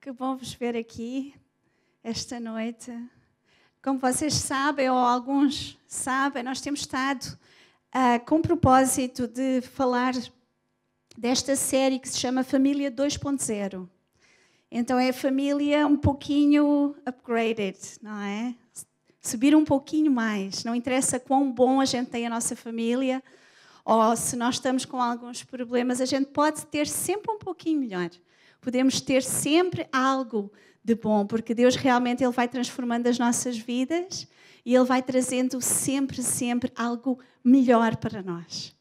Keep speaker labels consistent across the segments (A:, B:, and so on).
A: Que bom vos ver aqui esta noite. Como vocês sabem, ou alguns sabem, nós temos estado com o propósito de falar desta série que se chama Família 2.0. Então é a família um pouquinho upgraded, não é? Subir um pouquinho mais. Não interessa quão bom a gente tem a nossa família, ou se nós estamos com alguns problemas, a gente pode ter sempre um pouquinho melhor. Podemos ter sempre algo de bom, porque Deus realmente Ele vai transformando as nossas vidas e Ele vai trazendo sempre algo melhor para nós.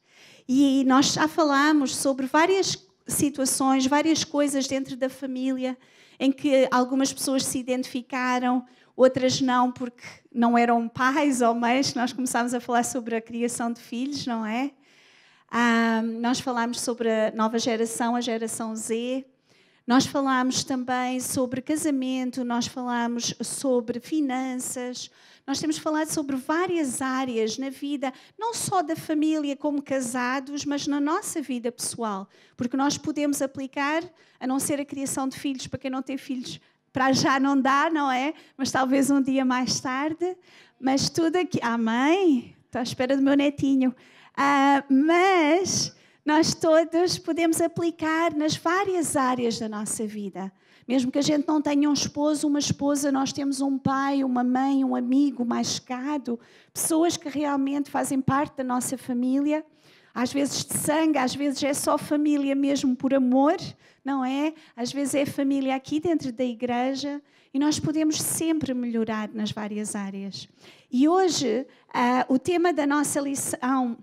A: E nós já falámos sobre várias situações, várias coisas dentro da família em que algumas pessoas se identificaram, outras não, porque não eram pais ou mães. Nós começámos a falar sobre a criação de filhos, não é? Nós falámos sobre a nova geração, a geração Z. Nós falámos também sobre casamento, nós falámos sobre finanças, nós temos falado sobre várias áreas na vida, não só da família como casados, mas na nossa vida pessoal. Porque nós podemos aplicar, a não ser a criação de filhos, para quem não tem filhos, para já não dá, não é? Mas talvez um dia mais tarde. Mas tudo aqui... Amém? Estou à espera do meu netinho. Mas... nós todos podemos aplicar nas várias áreas da nossa vida. Mesmo que a gente não tenha um esposo, uma esposa, nós temos um pai, uma mãe, um amigo mais chegado, pessoas que realmente fazem parte da nossa família, às vezes de sangue, às vezes é só família mesmo por amor, não é? Às vezes é família aqui dentro da igreja e nós podemos sempre melhorar nas várias áreas. E hoje, o tema da nossa lição...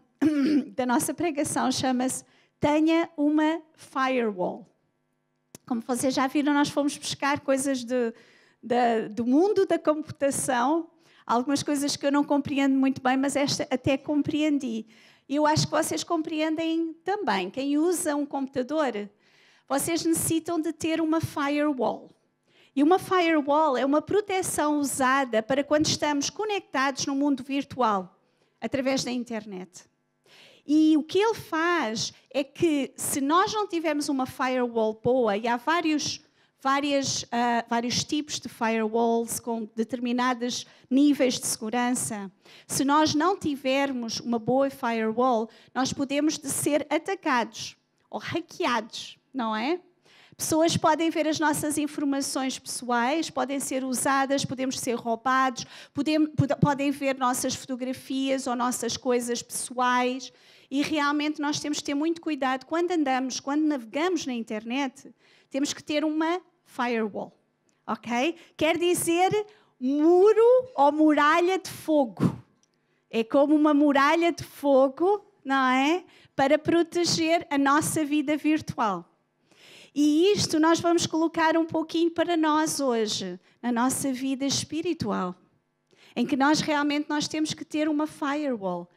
A: da nossa pregação chama-se Tenha uma Firewall. Como vocês já viram, nós fomos buscar coisas do mundo da computação, algumas coisas que eu não compreendo muito bem, mas esta até compreendi. E eu acho que vocês compreendem também. Quem usa um computador, vocês necessitam de ter uma firewall. E uma firewall é uma proteção usada para quando estamos conectados no mundo virtual, através da internet. E o que ele faz é que, se nós não tivermos uma firewall boa, e há vários tipos de firewalls com determinados níveis de segurança, se nós não tivermos uma boa firewall, nós podemos ser atacados ou hackeados, não é? Pessoas podem ver as nossas informações pessoais, podem ser usadas, podemos ser roubados, podem ver nossas fotografias ou nossas coisas pessoais. E realmente nós temos que ter muito cuidado quando navegamos na internet, temos que ter uma firewall, ok? Quer dizer muro ou muralha de fogo. É como uma muralha de fogo, não é? Para proteger a nossa vida virtual. E isto nós vamos colocar um pouquinho para nós hoje, na nossa vida espiritual, em que nós temos que ter uma firewall.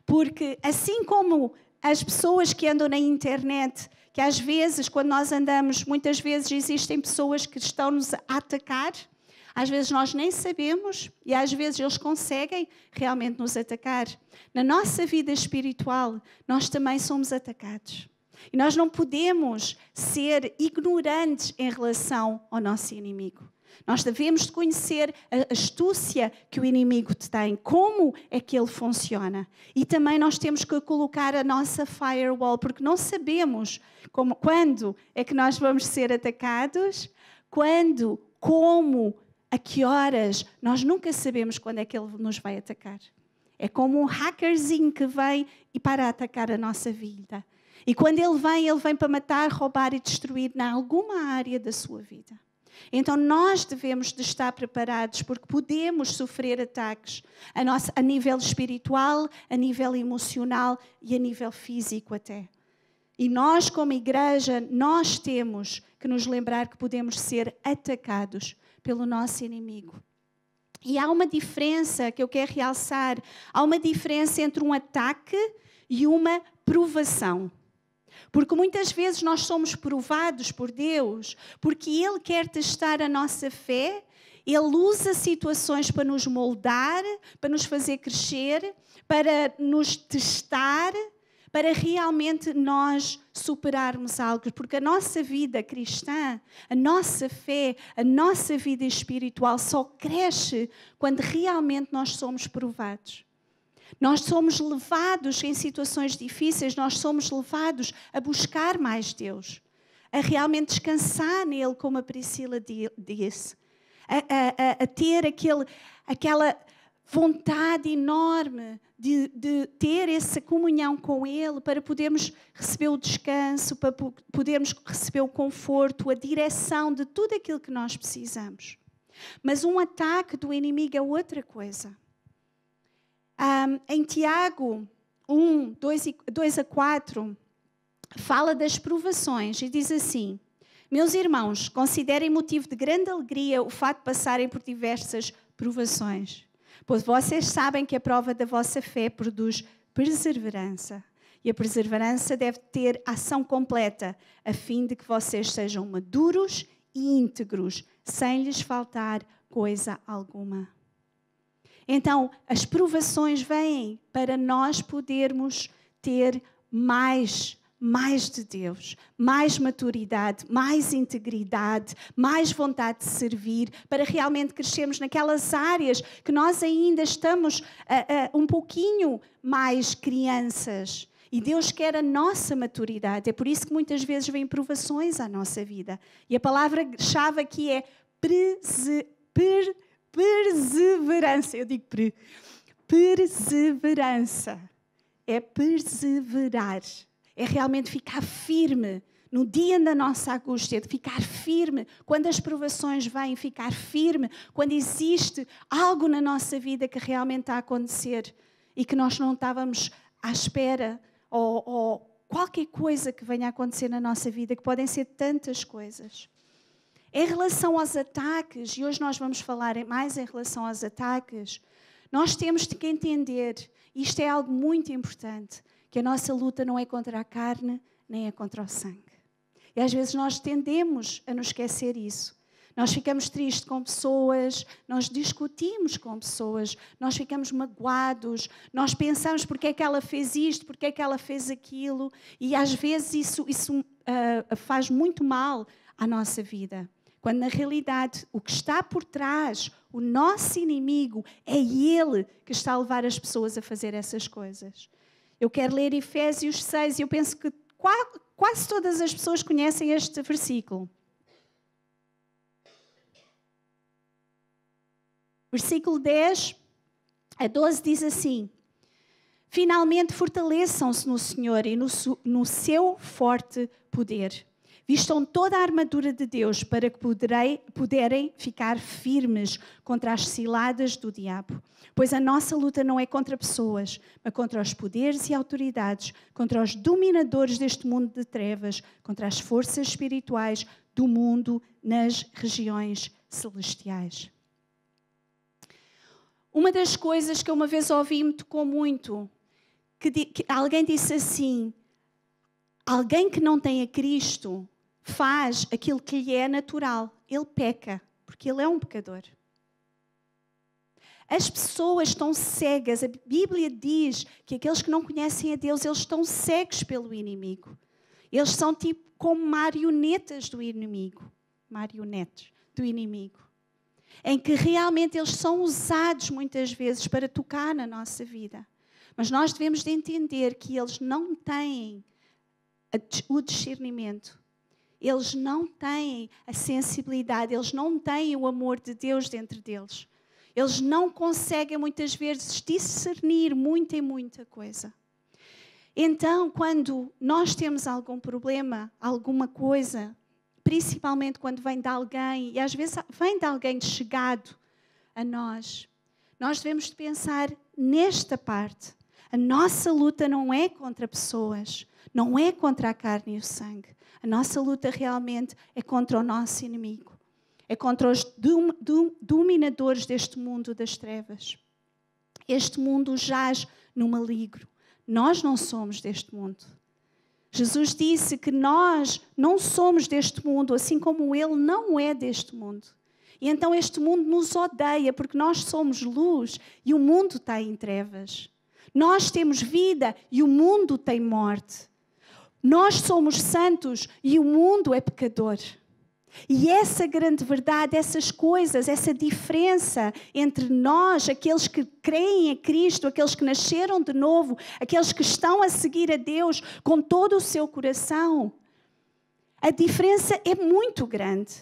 A: Porque assim como as pessoas que andam na internet, que às vezes, quando nós andamos, muitas vezes existem pessoas que estão-nos a atacar, às vezes nós nem sabemos e às vezes eles conseguem realmente nos atacar. Na nossa vida espiritual, nós também somos atacados. E nós não podemos ser ignorantes em relação ao nosso inimigo. Nós devemos conhecer a astúcia que o inimigo tem, como é que ele funciona. E também nós temos que colocar a nossa firewall, porque não sabemos quando é que nós vamos ser atacados, quando, como, a que horas. Nós nunca sabemos quando é que ele nos vai atacar. É como um hackerzinho que vem e para atacar a nossa vida. E quando ele vem para matar, roubar e destruir em alguma área da sua vida. Então nós devemos de estar preparados porque podemos sofrer ataques a nível espiritual, a nível emocional e a nível físico até. E nós como igreja, nós temos que nos lembrar que podemos ser atacados pelo nosso inimigo. E há uma diferença que eu quero realçar. Há uma diferença entre um ataque e uma provação. Porque muitas vezes nós somos provados por Deus, porque Ele quer testar a nossa fé, Ele usa situações para nos moldar, para nos fazer crescer, para nos testar, para realmente nós superarmos algo, porque a nossa vida cristã, a nossa fé, a nossa vida espiritual só cresce quando realmente nós somos provados. Nós somos levados em situações difíceis, nós somos levados a buscar mais Deus, a realmente descansar nele, como a Priscila disse, a ter aquela vontade enorme de ter essa comunhão com Ele, para podermos receber o descanso, para podermos receber o conforto, a direção de tudo aquilo que nós precisamos. Mas um ataque do inimigo é outra coisa. Em Tiago 1, 2 a 4, fala das provações e diz assim: meus irmãos, considerem motivo de grande alegria o fato de passarem por diversas provações, pois vocês sabem que a prova da vossa fé produz perseverança. E a perseverança deve ter ação completa, a fim de que vocês sejam maduros e íntegros, sem lhes faltar coisa alguma. Então, as provações vêm para nós podermos ter mais de Deus, mais maturidade, mais integridade, mais vontade de servir, para realmente crescermos naquelas áreas que nós ainda estamos um pouquinho mais crianças. E Deus quer a nossa maturidade. É por isso que muitas vezes vêm provações à nossa vida. E a palavra-chave aqui é perseverança. Eu digo perseverança. É perseverar. É realmente ficar firme no dia da nossa angústia, de ficar firme quando as provações vêm, ficar firme quando existe algo na nossa vida que realmente está a acontecer e que nós não estávamos à espera, ou qualquer coisa que venha a acontecer na nossa vida, que podem ser tantas coisas. Em relação aos ataques, e hoje nós vamos falar mais em relação aos ataques, nós temos que entender, isto é algo muito importante, que a nossa luta não é contra a carne, nem é contra o sangue. E às vezes nós tendemos a nos esquecer isso. Nós ficamos tristes com pessoas, nós discutimos com pessoas, nós ficamos magoados, nós pensamos porque é que ela fez isto, porque é que ela fez aquilo, e às vezes isso faz muito mal à nossa vida. Quando na realidade o que está por trás, o nosso inimigo, é ele que está a levar as pessoas a fazer essas coisas. Eu quero ler Efésios 6 e eu penso que quase todas as pessoas conhecem este versículo. Versículo 10 a 12 diz assim: finalmente fortaleçam-se no Senhor e no seu forte poder. Vistam toda a armadura de Deus para que puderem ficar firmes contra as ciladas do diabo. Pois a nossa luta não é contra pessoas, mas contra os poderes e autoridades, contra os dominadores deste mundo de trevas, contra as forças espirituais do mundo nas regiões celestiais. Uma das coisas que eu uma vez ouvi e me tocou muito, que alguém disse assim: alguém que não tem a Cristo faz aquilo que lhe é natural. Ele peca, porque ele é um pecador. As pessoas estão cegas. A Bíblia diz que aqueles que não conhecem a Deus, eles estão cegos pelo inimigo. Eles são tipo como marionetas do inimigo. Marionetes do inimigo. Em que realmente eles são usados muitas vezes para tocar na nossa vida. Mas nós devemos de entender que eles não têm o discernimento. Eles não têm a sensibilidade, eles não têm o amor de Deus dentro deles. Eles não conseguem muitas vezes discernir muita coisa. Então, quando nós temos algum problema, alguma coisa, principalmente quando vem de alguém, e às vezes vem de alguém chegado a nós devemos de pensar nesta parte. A nossa luta não é contra pessoas, não é contra a carne e o sangue. A nossa luta realmente é contra o nosso inimigo. É contra os dominadores deste mundo das trevas. Este mundo jaz no maligno. Nós não somos deste mundo. Jesus disse que nós não somos deste mundo, assim como Ele não é deste mundo. E então este mundo nos odeia porque nós somos luz e o mundo está em trevas. Nós temos vida e o mundo tem morte. Nós somos santos e o mundo é pecador. E essa grande verdade, essas coisas, essa diferença entre nós, aqueles que creem em Cristo, aqueles que nasceram de novo, aqueles que estão a seguir a Deus com todo o seu coração, a diferença é muito grande.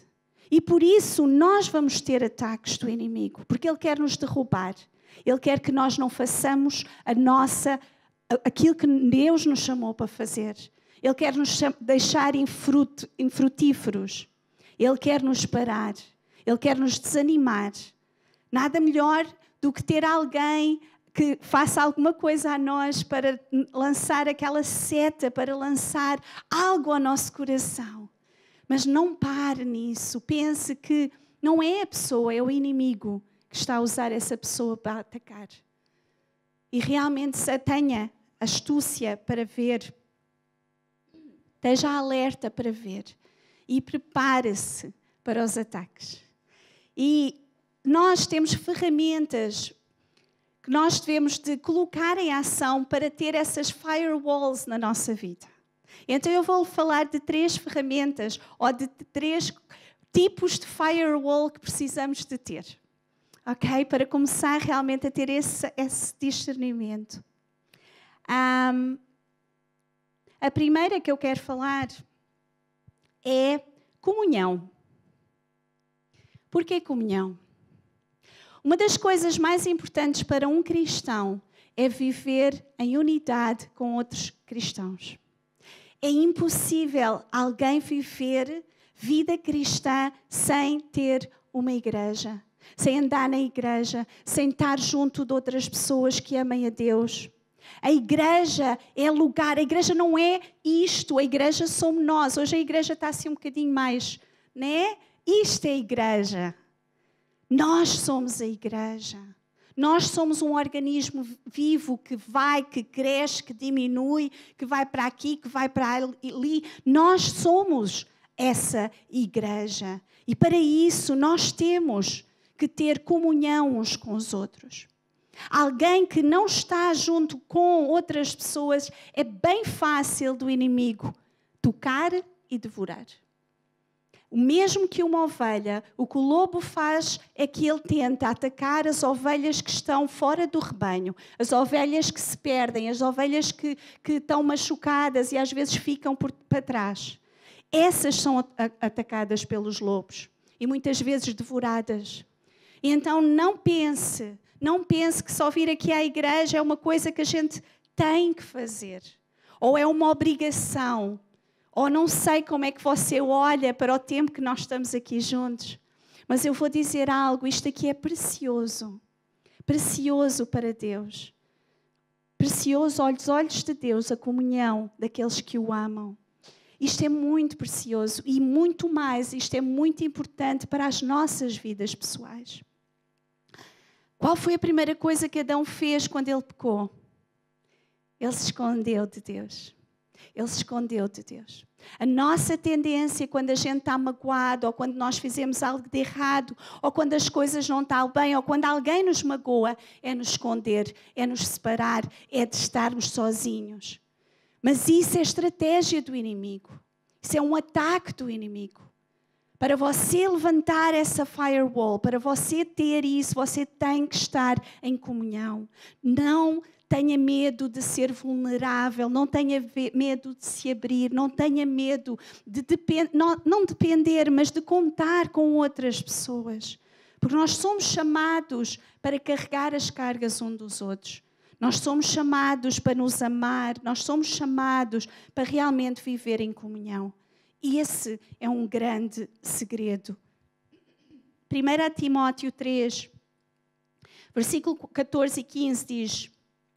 A: E por isso nós vamos ter ataques do inimigo, porque ele quer nos derrubar. Ele quer que nós não façamos aquilo que Deus nos chamou para fazer. Ele quer nos deixar infrutíferos. Ele quer nos parar. Ele quer nos desanimar. Nada melhor do que ter alguém que faça alguma coisa a nós para lançar aquela seta, para lançar algo ao nosso coração. Mas não pare nisso. Pense que não é a pessoa, é o inimigo que está a usar essa pessoa para atacar. E realmente tenha astúcia para ver. Esteja alerta para ver. E prepare-se para os ataques. E nós temos ferramentas que nós devemos de colocar em ação para ter essas firewalls na nossa vida. Então eu vou falar de 3 ferramentas ou de 3 tipos de firewall que precisamos de ter. Ok? Para começar realmente a ter esse discernimento. A primeira que eu quero falar é comunhão. Por que comunhão? Uma das coisas mais importantes para um cristão é viver em unidade com outros cristãos. É impossível alguém viver vida cristã sem ter uma igreja, sem andar na igreja, sem estar junto de outras pessoas que amem a Deus. A igreja é lugar, a igreja não é isto, a igreja somos nós. Hoje a igreja está assim um bocadinho mais, né? Isto é a igreja. Nós somos a igreja. Nós somos um organismo vivo que vai, que cresce, que diminui, que vai para aqui, que vai para ali. Nós somos essa igreja. E para isso nós temos que ter comunhão uns com os outros. Alguém que não está junto com outras pessoas, é bem fácil do inimigo tocar e devorar. O mesmo que uma ovelha, o que o lobo faz é que ele tenta atacar as ovelhas que estão fora do rebanho, as ovelhas que se perdem, as ovelhas que estão machucadas e às vezes ficam para trás. Essas são atacadas pelos lobos e muitas vezes devoradas. E então não pense que só vir aqui à igreja é uma coisa que a gente tem que fazer, ou é uma obrigação. Ou não sei como é que você olha para o tempo que nós estamos aqui juntos. Mas eu vou dizer algo, isto aqui é precioso. Precioso para Deus. Precioso aos olhos de Deus, a comunhão daqueles que o amam. Isto é muito precioso e muito mais, isto é muito importante para as nossas vidas pessoais. Qual foi a primeira coisa que Adão fez quando ele pecou? Ele se escondeu de Deus. Ele se escondeu de Deus. A nossa tendência quando a gente está magoado, ou quando nós fizemos algo de errado, ou quando as coisas não estão bem, ou quando alguém nos magoa, é nos esconder, é nos separar, é de estarmos sozinhos. Mas isso é estratégia do inimigo. Isso é um ataque do inimigo. Para você levantar essa firewall, para você ter isso, você tem que estar em comunhão. Não tenha medo de ser vulnerável, não tenha medo de se abrir, não tenha medo de não depender, mas de contar com outras pessoas. Porque nós somos chamados para carregar as cargas uns dos outros. Nós somos chamados para nos amar, nós somos chamados para realmente viver em comunhão. E esse é um grande segredo. 1 Timóteo 3, versículo 14 e 15 diz...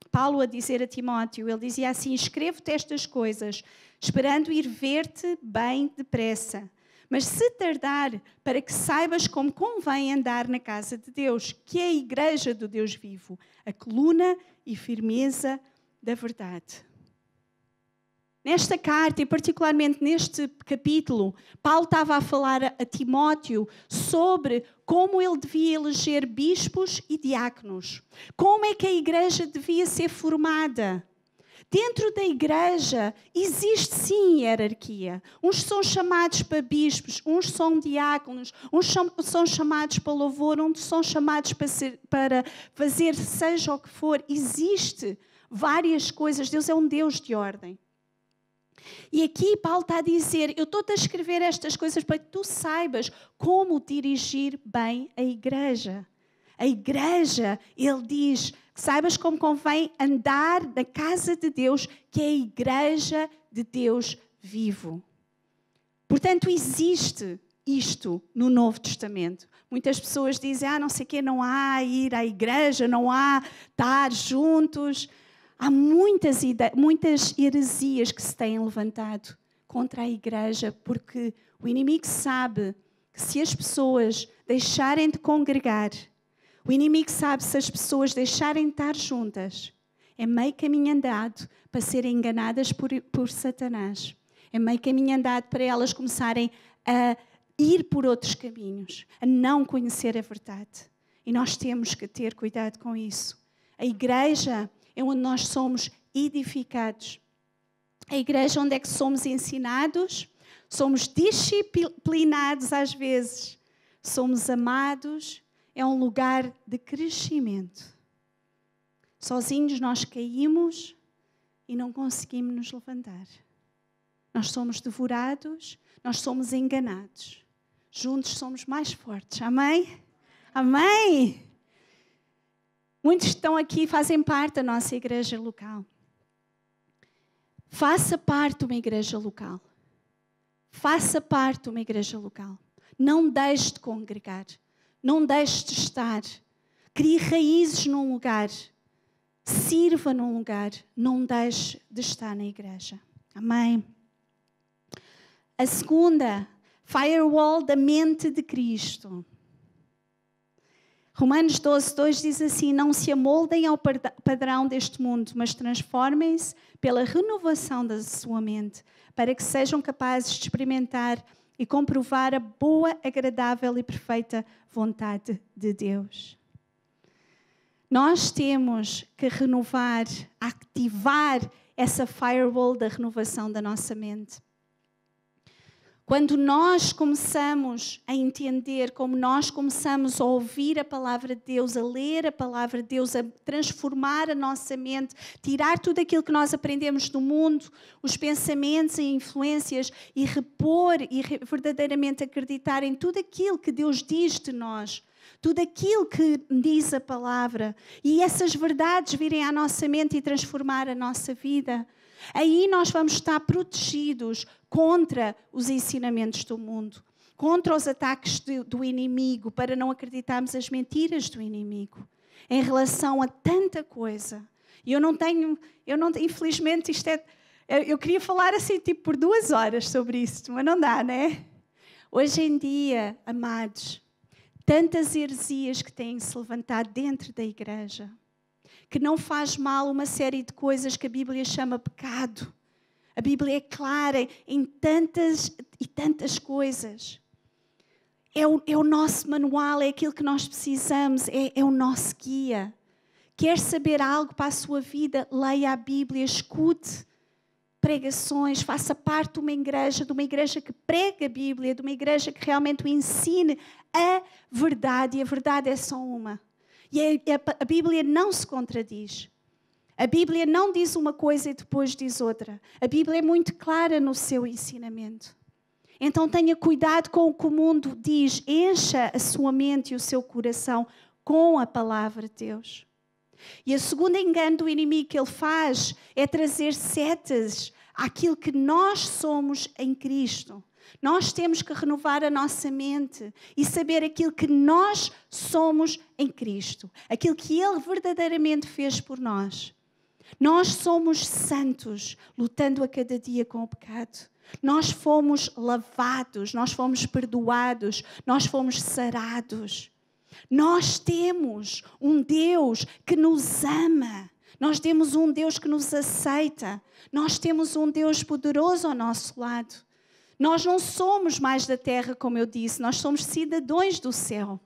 A: Paulo a dizer a Timóteo, ele dizia assim: escrevo-te estas coisas, esperando ir ver-te bem depressa. Mas se tardar, para que saibas como convém andar na casa de Deus, que é a igreja do Deus vivo, a coluna e firmeza da verdade. Nesta carta e particularmente neste capítulo, Paulo estava a falar a Timóteo sobre como ele devia eleger bispos e diáconos. Como é que a igreja devia ser formada? Dentro da igreja existe sim hierarquia. Uns são chamados para bispos, uns são diáconos, uns são chamados para louvor, uns são chamados para fazer seja o que for. Existe várias coisas. Deus é um Deus de ordem. E aqui Paulo está a dizer, eu estou-te a escrever estas coisas para que tu saibas como dirigir bem a igreja. A igreja, ele diz, que saibas como convém andar na casa de Deus, que é a igreja de Deus vivo. Portanto, existe isto no Novo Testamento. Muitas pessoas dizem, não sei o quê, não há ir à igreja, não há estar juntos. Há muitas heresias que se têm levantado contra a igreja, porque o inimigo sabe que se as pessoas deixarem de congregar, o inimigo sabe que se as pessoas deixarem de estar juntas, é meio caminho andado para serem enganadas por Satanás. É meio caminho andado para elas começarem a ir por outros caminhos, a não conhecer a verdade. E nós temos que ter cuidado com isso. A igreja é onde nós somos edificados. A igreja onde é que somos ensinados, somos disciplinados às vezes, somos amados, é um lugar de crescimento. Sozinhos nós caímos e não conseguimos nos levantar. Nós somos devorados, nós somos enganados. Juntos somos mais fortes. Amém? Amém? Muitos que estão aqui fazem parte da nossa igreja local. Faça parte de uma igreja local. Faça parte de uma igreja local. Não deixe de congregar. Não deixe de estar. Crie raízes num lugar. Sirva num lugar. Não deixe de estar na igreja. Amém? A segunda, firewall da mente de Cristo. Romanos 12:2 diz assim, não se amoldem ao padrão deste mundo, mas transformem-se pela renovação da sua mente, para que sejam capazes de experimentar e comprovar a boa, agradável e perfeita vontade de Deus. Nós temos que renovar, ativar essa firewall da renovação da nossa mente. Quando nós começamos a entender, como nós começamos a ouvir a palavra de Deus, a ler a palavra de Deus, a transformar a nossa mente, tirar tudo aquilo que nós aprendemos do mundo, os pensamentos e influências e repor e verdadeiramente acreditar em tudo aquilo que Deus diz de nós, tudo aquilo que diz a palavra e essas verdades virem à nossa mente e transformar a nossa vida, aí nós vamos estar protegidos contra os ensinamentos do mundo, contra os ataques do inimigo, para não acreditarmos as mentiras do inimigo, em relação a tanta coisa. E infelizmente, eu queria falar assim, tipo, por 2 horas sobre isso, mas não dá, né? Hoje em dia, amados, tantas heresias que têm se levantado dentro da igreja, que não faz mal uma série de coisas que a Bíblia chama pecado. A Bíblia é clara em tantas e tantas coisas. É o nosso manual, é aquilo que nós precisamos, é o nosso guia. Quer saber algo para a sua vida? Leia a Bíblia, escute pregações, faça parte de uma igreja que prega a Bíblia, de uma igreja que realmente o ensine a verdade, e a verdade é só uma. E a Bíblia não se contradiz. A Bíblia não diz uma coisa e depois diz outra. A Bíblia é muito clara no seu ensinamento. Então tenha cuidado com o que o mundo diz. Encha a sua mente e o seu coração com a palavra de Deus. E o segundo engano do inimigo que ele faz é trazer setas àquilo que nós somos em Cristo. Nós temos que renovar a nossa mente e saber aquilo que nós somos em Cristo. Aquilo que Ele verdadeiramente fez por nós. Nós somos santos, lutando a cada dia com o pecado. Nós fomos lavados, nós fomos perdoados, nós fomos sarados. Nós temos um Deus que nos ama. Nós temos um Deus que nos aceita. Nós temos um Deus poderoso ao nosso lado. Nós não somos mais da terra, como eu disse. Nós somos cidadãos do céu.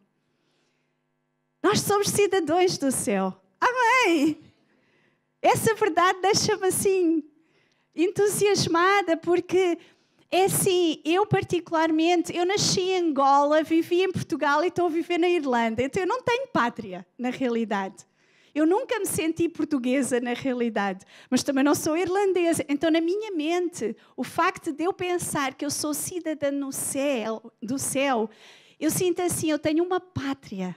A: Nós somos cidadãos do céu. Amém! Essa verdade deixa-me assim entusiasmada, porque é assim, eu particularmente, eu nasci em Angola, vivi em Portugal e estou a viver na Irlanda. Então eu não tenho pátria, na realidade. Eu nunca me senti portuguesa, na realidade, mas também não sou irlandesa. Então, na minha mente, o facto de eu pensar que eu sou cidadã do céu, eu sinto assim, eu tenho uma pátria.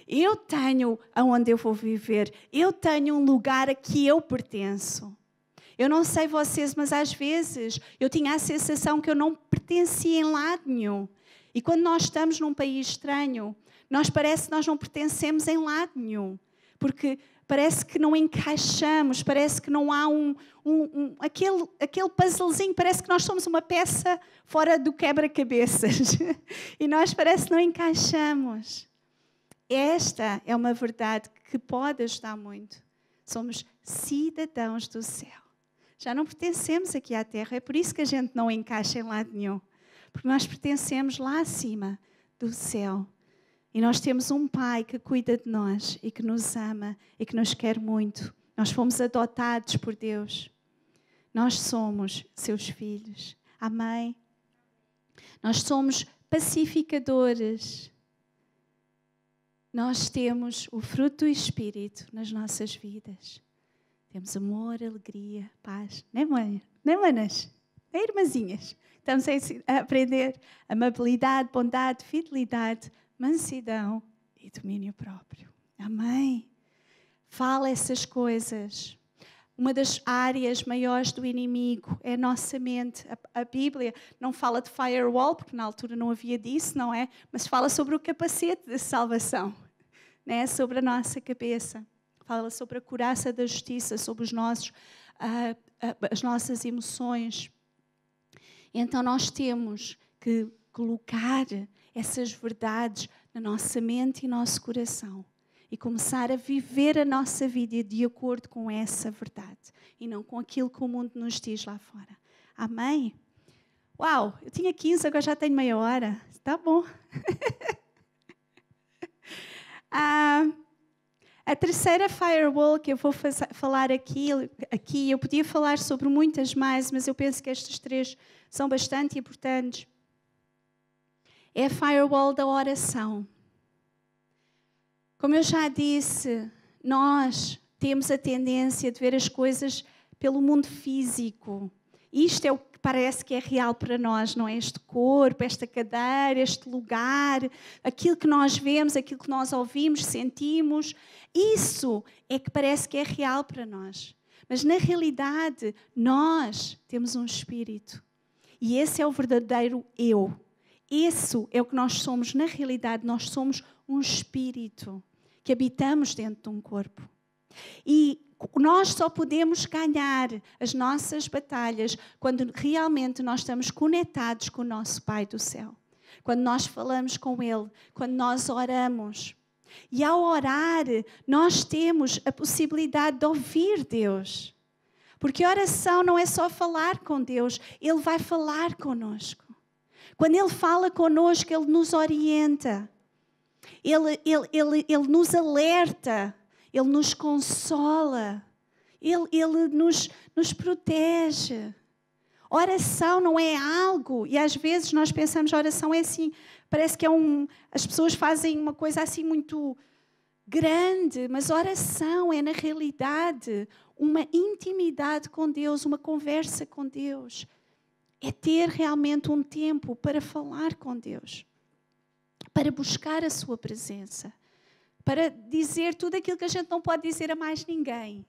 A: Eu tenho aonde eu vou viver. Eu tenho um lugar a que eu pertenço. Eu não sei vocês, mas às vezes eu tinha a sensação que eu não pertencia em lado nenhum. E quando nós estamos num país estranho, parece que nós não pertencemos em lado nenhum. Porque parece que não encaixamos, parece que não há aquele puzzlezinho, parece que nós somos uma peça fora do quebra-cabeças. E nós parece que não encaixamos. Esta é uma verdade que pode ajudar muito. Somos cidadãos do céu. Já não pertencemos aqui à terra, é por isso que a gente não encaixa em lado nenhum. Porque nós pertencemos lá acima do céu. E nós temos um Pai que cuida de nós e que nos ama e que nos quer muito. Nós fomos adotados por Deus. Nós somos seus filhos. Amém? Nós somos pacificadores. Nós temos o fruto do Espírito nas nossas vidas. Temos amor, alegria, paz. Não é, manas? Não é, irmãzinhas? Estamos a aprender amabilidade, bondade, fidelidade, mansidão e domínio próprio. Amém? Fala essas coisas. Uma das áreas maiores do inimigo é a nossa mente. A Bíblia não fala de firewall, porque na altura não havia disso, não é? Mas fala sobre o capacete de salvação, né? Sobre a nossa cabeça. Fala sobre a couraça da justiça, sobre os as nossas emoções. Então nós temos que colocar essas verdades na nossa mente e nosso coração e começar a viver a nossa vida de acordo com essa verdade e não com aquilo que o mundo nos diz lá fora. Amém? Uau, eu tinha 15, agora já tenho meia hora. Está bom. A terceira firewall que eu vou falar aqui, eu podia falar sobre muitas mais, mas eu penso que estas três são bastante importantes. É a firewall da oração. Como eu já disse, nós temos a tendência de ver as coisas pelo mundo físico. Isto é o que parece que é real para nós, não é? Este corpo, esta cadeira, este lugar, aquilo que nós vemos, aquilo que nós ouvimos, sentimos, isso é que parece que é real para nós. Mas na realidade, nós temos um espírito. E esse é o verdadeiro eu. Isso é o que nós somos. Na realidade, nós somos um espírito que habitamos dentro de um corpo. E nós só podemos ganhar as nossas batalhas quando realmente nós estamos conectados com o nosso Pai do céu. Quando nós falamos com Ele, quando nós oramos. E ao orar, nós temos a possibilidade de ouvir Deus. Porque a oração não é só falar com Deus, Ele vai falar conosco. Quando Ele fala conosco, Ele nos orienta. Ele nos alerta. Ele nos consola. Ele nos protege. Oração não é algo... E às vezes nós pensamos que a oração é assim... Parece que as pessoas fazem uma coisa assim muito grande. Mas oração é, na realidade, uma intimidade com Deus. Uma conversa com Deus. É ter realmente um tempo para falar com Deus. Para buscar a sua presença. Para dizer tudo aquilo que a gente não pode dizer a mais ninguém.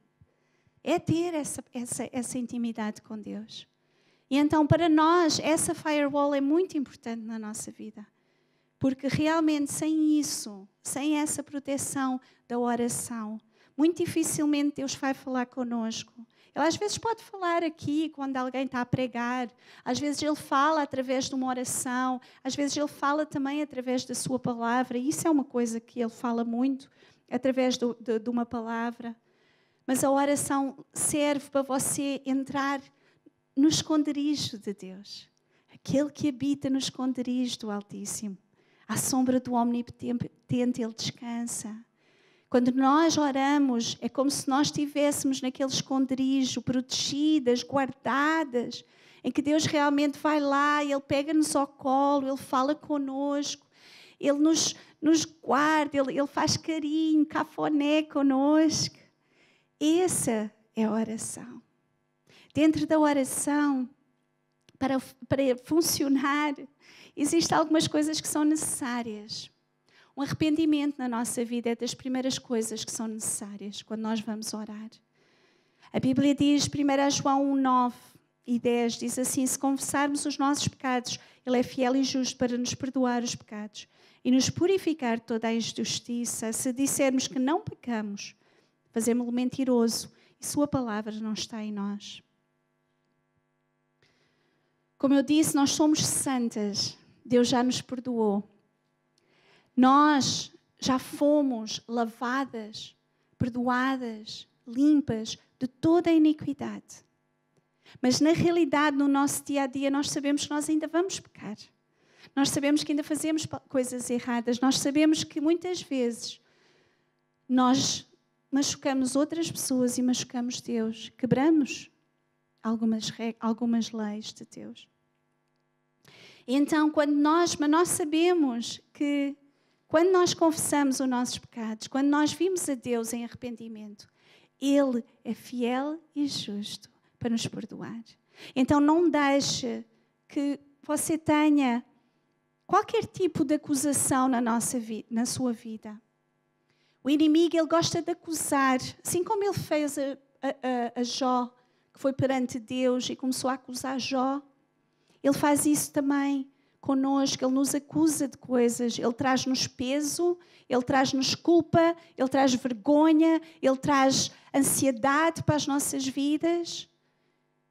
A: É ter essa intimidade com Deus. E então, para nós, essa firewall é muito importante na nossa vida. Porque realmente, sem isso, sem essa proteção da oração, muito dificilmente Deus vai falar connosco. Ele às vezes pode falar aqui, quando alguém está a pregar. Às vezes Ele fala através de uma oração. Às vezes Ele fala também através da sua palavra. E isso é uma coisa que Ele fala muito, através de uma palavra. mas a oração serve para você entrar no esconderijo de Deus. Aquele que habita no esconderijo do Altíssimo. À sombra do Omnipotente Ele descansa. Quando nós oramos, é como se nós estivéssemos naquele esconderijo, protegidas, guardadas, em que Deus realmente vai lá, Ele pega-nos ao colo, Ele fala connosco, Ele nos guarda, Ele faz carinho, cafoné connosco. Essa é a oração. Dentro da oração, para funcionar, existem algumas coisas que são necessárias. Um arrependimento na nossa vida é das primeiras coisas que são necessárias quando nós vamos orar. A Bíblia diz, 1 João 9 e 10, diz assim: se confessarmos os nossos pecados, Ele é fiel e justo para nos perdoar os pecados e nos purificar de toda a injustiça. Se dissermos que não pecamos, fazemos-lo mentiroso e sua palavra não está em nós. Como eu disse, nós somos santas. Deus já nos perdoou. Nós já fomos lavadas, perdoadas, limpas de toda a iniquidade. Mas na realidade, no nosso dia a dia, nós sabemos que nós ainda vamos pecar. Nós sabemos que ainda fazemos coisas erradas. Nós sabemos que muitas vezes nós machucamos outras pessoas e machucamos Deus. Quebramos algumas leis de Deus. Então, mas nós sabemos que quando nós confessamos os nossos pecados, quando nós vimos a Deus em arrependimento, Ele é fiel e justo para nos perdoar. Então não deixe que você tenha qualquer tipo de acusação na sua vida. O inimigo, ele gosta de acusar, assim como ele fez a Jó, que foi perante Deus e começou a acusar Jó. Ele faz isso também conosco, Ele nos acusa de coisas, Ele traz-nos peso, Ele traz-nos culpa, Ele traz vergonha, Ele traz ansiedade para as nossas vidas.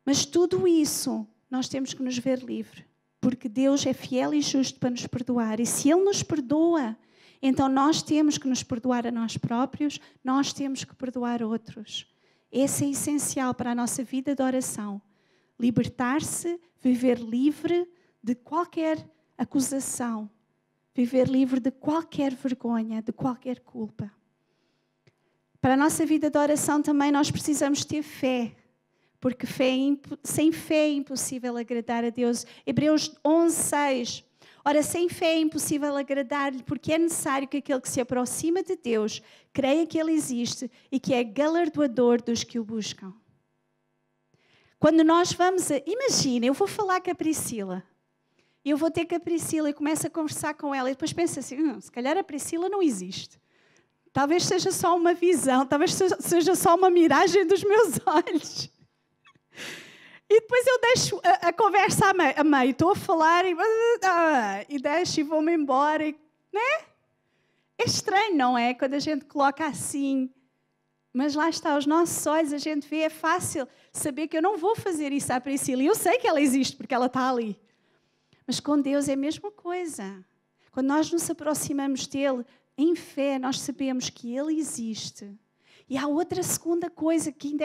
A: Mas tudo isso nós temos que nos ver livre, porque Deus é fiel e justo para nos perdoar. E se Ele nos perdoa, então nós temos que nos perdoar a nós próprios, nós temos que perdoar outros. Esse é essencial para a nossa vida de oração. Libertar-se, viver livre de qualquer acusação, viver livre de qualquer vergonha, de qualquer culpa. Para a nossa vida de oração também nós precisamos ter fé, porque sem fé é impossível agradar a Deus. Hebreus 11:6. Ora, sem fé é impossível agradar-lhe, porque é necessário que aquele que se aproxima de Deus creia que Ele existe e que é galardoador dos que o buscam. Quando nós vamos imagina, eu vou falar com a Priscila. E eu vou ter com a Priscila e começo a conversar com ela. E depois penso assim, se calhar a Priscila não existe. Talvez seja só uma visão, talvez seja só uma miragem dos meus olhos. E depois eu deixo a conversa a meio. Estou a falar e deixo e vou-me embora. Né? É estranho, não é? Quando a gente coloca assim. Mas lá está, os nossos olhos, a gente vê, é fácil saber que eu não vou fazer isso à Priscila. E eu sei que ela existe, porque ela está ali. Mas com Deus é a mesma coisa. Quando nós nos aproximamos dEle, em fé, nós sabemos que Ele existe. E há outra segunda coisa que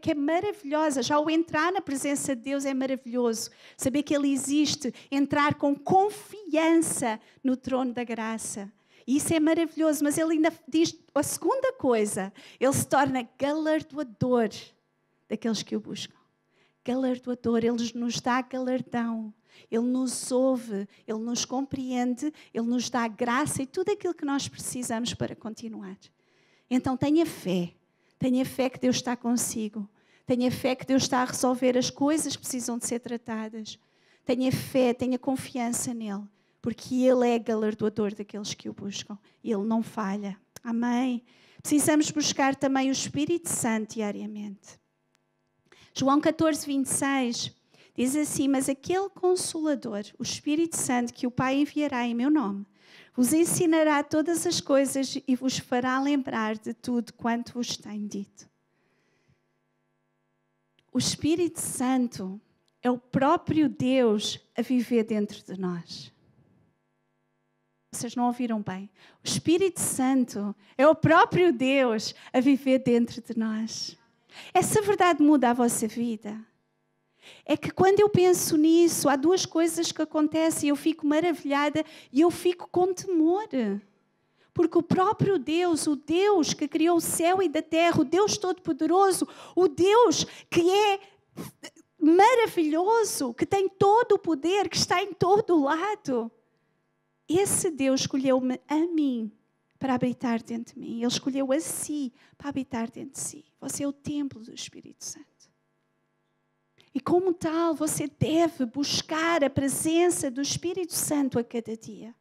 A: é maravilhosa. Já o entrar na presença de Deus é maravilhoso. Saber que Ele existe, entrar com confiança no trono da graça. E isso é maravilhoso, mas Ele ainda diz a segunda coisa. Ele se torna galardoador daqueles que o buscam. Galardoador, Ele nos dá galardão. Ele nos ouve, Ele nos compreende, Ele nos dá graça e tudo aquilo que nós precisamos para continuar. Então tenha fé que Deus está consigo. Tenha fé que Deus está a resolver as coisas que precisam de ser tratadas. Tenha fé, tenha confiança nele, porque Ele é galardoador daqueles que o buscam. E Ele não falha. Amém? Precisamos buscar também o Espírito Santo diariamente. João 14:26 diz assim: mas aquele Consolador, o Espírito Santo, que o Pai enviará em meu nome, vos ensinará todas as coisas e vos fará lembrar de tudo quanto vos tenho dito. O Espírito Santo é o próprio Deus a viver dentro de nós. Vocês não ouviram bem. O Espírito Santo é o próprio Deus a viver dentro de nós. Essa verdade muda a vossa vida. É que quando eu penso nisso, há duas coisas que acontecem. Eu fico maravilhada e eu fico com temor. Porque o próprio Deus, o Deus que criou o céu e da terra, o Deus Todo-Poderoso, o Deus que é maravilhoso, que tem todo o poder, que está em todo o lado. Esse Deus escolheu-me a mim para habitar dentro de mim. Ele escolheu a si para habitar dentro de si. Você é o templo do Espírito Santo. E como tal, você deve buscar a presença do Espírito Santo a cada dia.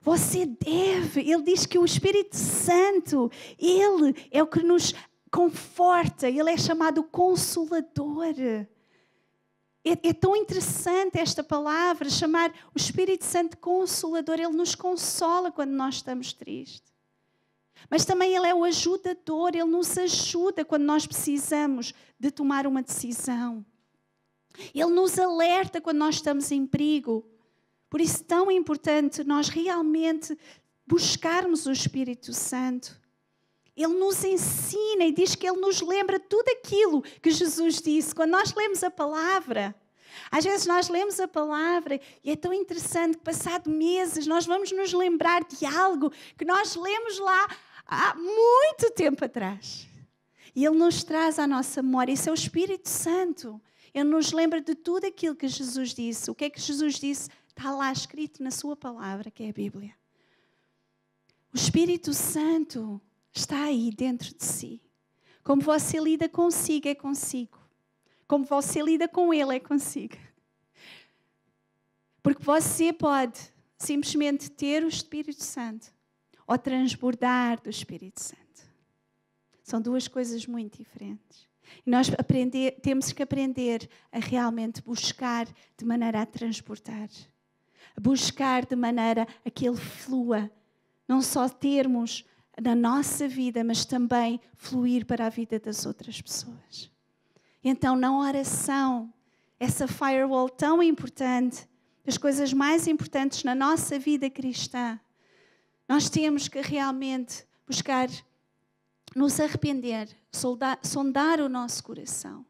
A: Você deve. Ele diz que o Espírito Santo, Ele é o que nos conforta. Ele é chamado Consolador. É tão interessante esta palavra, chamar o Espírito Santo de Consolador. Ele nos consola quando nós estamos tristes. Mas também Ele é o ajudador. Ele nos ajuda quando nós precisamos de tomar uma decisão. Ele nos alerta quando nós estamos em perigo. Por isso é tão importante nós realmente buscarmos o Espírito Santo. Ele nos ensina e diz que Ele nos lembra tudo aquilo que Jesus disse. Quando nós lemos a palavra, às vezes nós lemos a palavra e é tão interessante que passado meses nós vamos nos lembrar de algo que nós lemos lá há muito tempo atrás. E Ele nos traz à nossa memória. Isso é o Espírito Santo. Ele nos lembra de tudo aquilo que Jesus disse. O que é que Jesus disse? Está lá escrito na sua palavra, que é a Bíblia. O Espírito Santo está aí dentro de si. Como você lida consigo, é consigo. Como você lida com Ele, é consigo. Porque você pode simplesmente ter o Espírito Santo ou transbordar do Espírito Santo. São duas coisas muito diferentes. E nós temos que aprender a realmente buscar de maneira a transportar. A buscar de maneira a que Ele flua. Não só termos na nossa vida, mas também fluir para a vida das outras pessoas. Então, na oração, essa firewall tão importante, das coisas mais importantes na nossa vida cristã, nós temos que realmente buscar nos arrepender, sondar o nosso coração,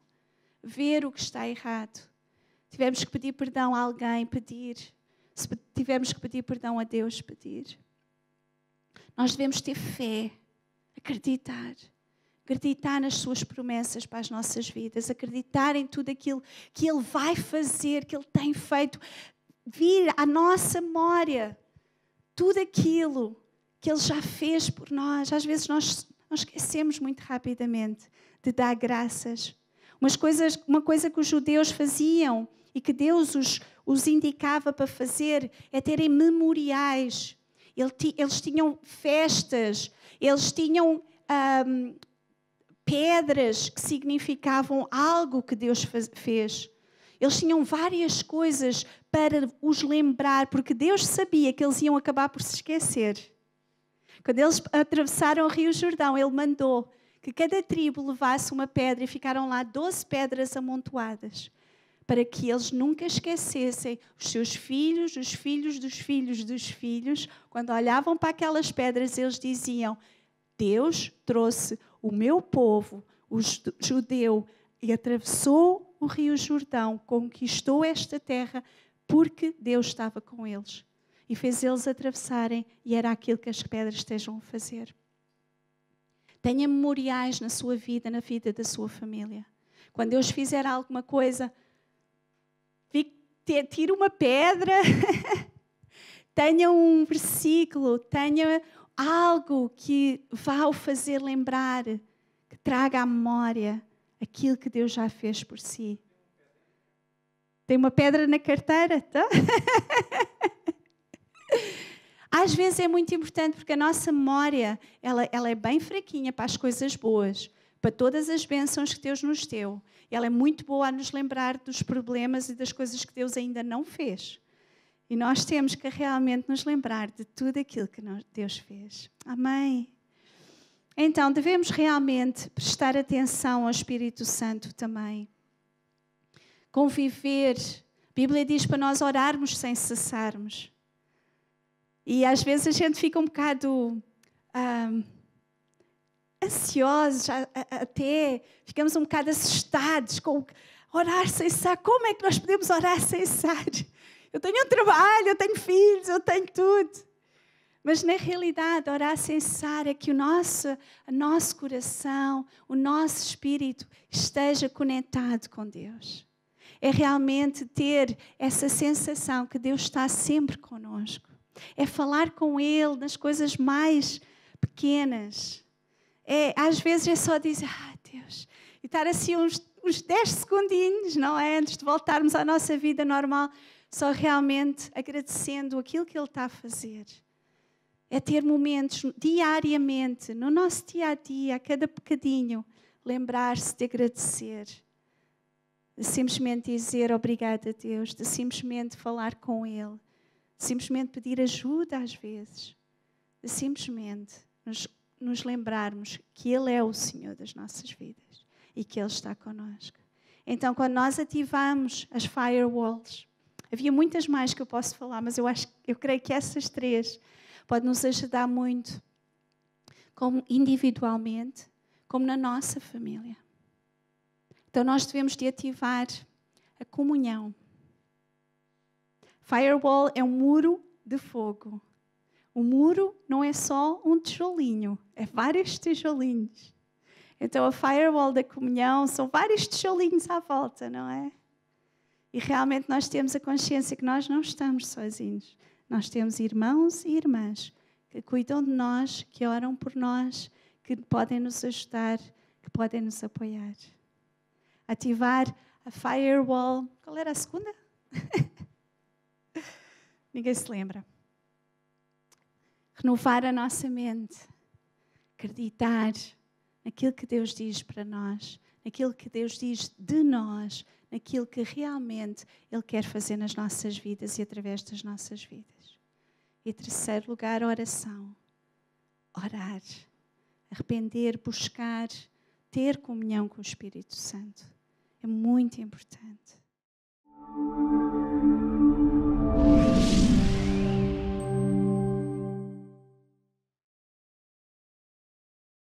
A: ver o que está errado. Tivemos que pedir perdão a alguém, pedir. Se tivermos que pedir perdão a Deus, pedir. Nós devemos ter fé, acreditar nas suas promessas para as nossas vidas, acreditar em tudo aquilo que Ele vai fazer, que Ele tem feito, vir à nossa memória tudo aquilo que Ele já fez por nós. Às vezes nós esquecemos muito rapidamente de dar graças. Uma coisa que os judeus faziam e que Deus os indicava para fazer é terem memoriais. Eles tinham festas, eles tinham pedras que significavam algo que Deus fez. Eles tinham várias coisas para os lembrar, porque Deus sabia que eles iam acabar por se esquecer. Quando eles atravessaram o Rio Jordão, Ele mandou que cada tribo levasse uma pedra e ficaram lá 12 pedras amontoadas, para que eles nunca esquecessem os seus filhos, os filhos dos filhos dos filhos. Quando olhavam para aquelas pedras, eles diziam: Deus trouxe o meu povo, o judeu, e atravessou o Rio Jordão, conquistou esta terra, porque Deus estava com eles. E fez eles atravessarem, e era aquilo que as pedras estejam a fazer. Tenha memoriais na sua vida, na vida da sua família. Quando Deus fizer alguma coisa, tire uma pedra, tenha um versículo, tenha algo que vá o fazer lembrar, que traga à memória aquilo que Deus já fez por si. Tem uma pedra na carteira, tá? Às vezes é muito importante porque a nossa memória ela é bem fraquinha para as coisas boas, para todas as bênçãos que Deus nos deu. Ela é muito boa a nos lembrar dos problemas e das coisas que Deus ainda não fez. E nós temos que realmente nos lembrar de tudo aquilo que Deus fez. Amém? Então, devemos realmente prestar atenção ao Espírito Santo também. Conviver. A Bíblia diz para nós orarmos sem cessarmos. E às vezes a gente fica um bocado ansiosos, até ficamos um bocado assustados com orar sem cessar. Como é que nós podemos orar sem cessar? Eu tenho um trabalho, eu tenho filhos, eu tenho tudo. Mas na realidade, orar sem cessar é que o nosso coração, o nosso espírito esteja conectado com Deus. É realmente ter essa sensação que Deus está sempre conosco. É falar com Ele nas coisas mais pequenas. Às vezes é só dizer, Deus, e estar assim uns 10 segundinhos, não é? Antes de voltarmos à nossa vida normal, só realmente agradecendo aquilo que Ele está a fazer. É ter momentos diariamente, no nosso dia-a-dia, a cada bocadinho, lembrar-se de agradecer. De simplesmente dizer obrigado a Deus, de simplesmente falar com Ele, de simplesmente pedir ajuda às vezes, de simplesmente nos lembrarmos que Ele é o Senhor das nossas vidas e que Ele está connosco. Então, quando nós ativamos as firewalls, havia muitas mais que eu posso falar, mas eu creio que essas 3 podem nos ajudar muito, como individualmente, como na nossa família. Então, nós devemos de ativar a comunhão. Firewall é um muro de fogo. O muro não é só um tijolinho, é vários tijolinhos. Então, a firewall da comunhão são vários tijolinhos à volta, não é? E realmente nós temos a consciência que nós não estamos sozinhos. Nós temos irmãos e irmãs que cuidam de nós, que oram por nós, que podem nos ajudar, que podem nos apoiar. Ativar a firewall. Qual era a segunda? Ninguém se lembra. Renovar a nossa mente. Acreditar naquilo que Deus diz para nós, naquilo que Deus diz de nós, naquilo que realmente Ele quer fazer nas nossas vidas e através das nossas vidas. E, em terceiro lugar, a oração. Orar. Arrepender, buscar, ter comunhão com o Espírito Santo. É muito importante.